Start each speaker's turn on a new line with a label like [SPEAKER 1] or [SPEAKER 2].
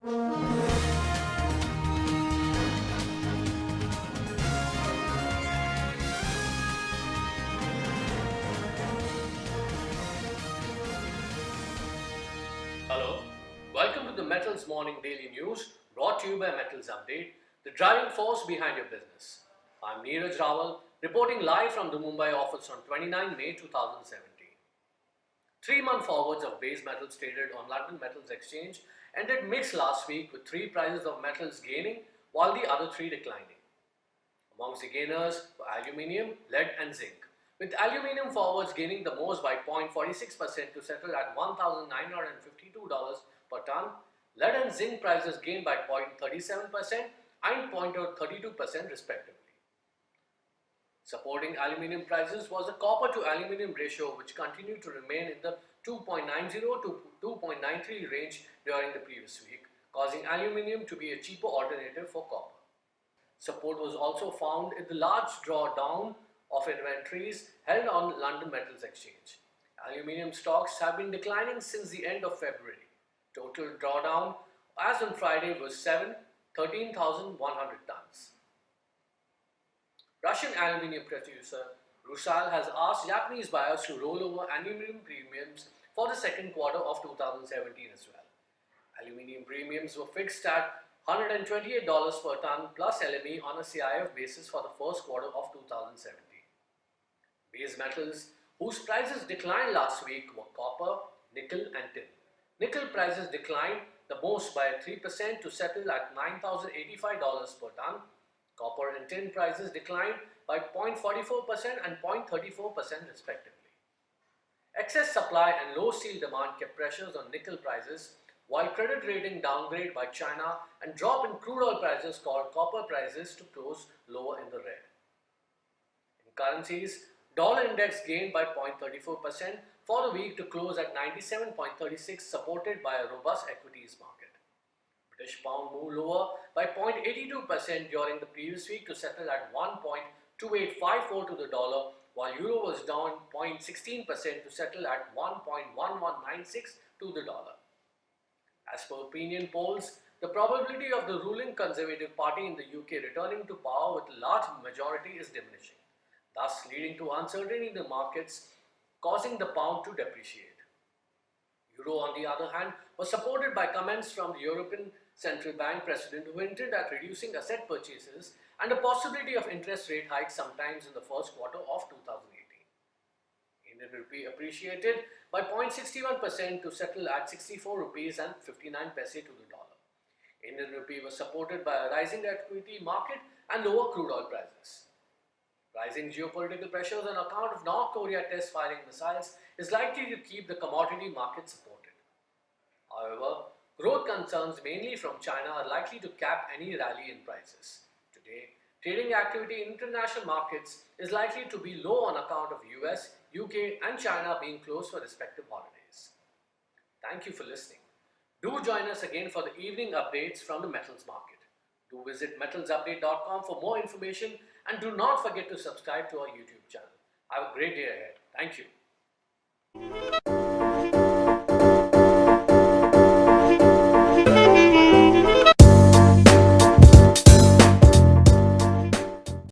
[SPEAKER 1] Hello, welcome to the Metals Morning Daily News brought to you by Metals Update, the driving force behind your business. I'm Neeraj Rawal, reporting live from the Mumbai office on 29 May 2017. Three-month forwards of base metals traded on London Metals Exchange ended mixed last week with three prices of metals gaining while the other three declining. Amongst the gainers were aluminium, lead and zinc, with aluminium forwards gaining the most by 0.46% to settle at $1,952 per ton. Lead and zinc prices gained by 0.37% and 0.32% respectively. Supporting aluminium prices was the copper to aluminium ratio, which continued to remain in the 2.90 to 2.93 range during the previous week, causing aluminium to be a cheaper alternative for copper. Support was also found in the large drawdown of inventories held on London Metals Exchange. Aluminium stocks have been declining since the end of February. Total drawdown as on Friday was 13,100 tons. Russian aluminium producer Rusal has asked Japanese buyers to roll over aluminium premiums for the second quarter of 2017 as well. Aluminium premiums were fixed at $128 per ton plus LME on a CIF basis for the first quarter of 2017. Base metals whose prices declined last week were copper, nickel and tin. Nickel prices declined the most by 3% to settle at $9,085 per ton. Copper and tin prices declined by 0.44% and 0.34% respectively. Excess supply and low steel demand kept pressures on nickel prices, while credit rating downgrade by China and drop in crude oil prices caused copper prices to close lower in the red. In currencies, dollar index gained by 0.34% for the week to close at 97.36, supported by a robust equities market. British pound moved lower by 0.82% during the previous week to settle at 1.2854 to the dollar, while euro was down 0.16% to settle at 1.1196 to the dollar. As per opinion polls, the probability of the ruling Conservative Party in the UK returning to power with a large majority is diminishing, thus leading to uncertainty in the markets, causing the pound to depreciate. Euro, on the other hand, was supported by comments from the European Central Bank President, who hinted at reducing asset purchases and the possibility of interest rate hikes sometimes in the first quarter of 2018. Indian rupee appreciated by 0.61% to settle at 64 rupees and 59 paise to the dollar. Indian rupee was supported by a rising equity market and lower crude oil prices. Rising geopolitical pressures on account of North Korea test firing missiles is likely to keep the commodity market supported. However, growth concerns mainly from China are likely to cap any rally in prices. Today, trading activity in international markets is likely to be low on account of US, UK and China being closed for respective holidays. Thank you for listening. Do join us again for the evening updates from the metals market. Do visit metalsupdate.com for more information and do not forget to subscribe to our YouTube channel. Have a great day ahead. Thank you.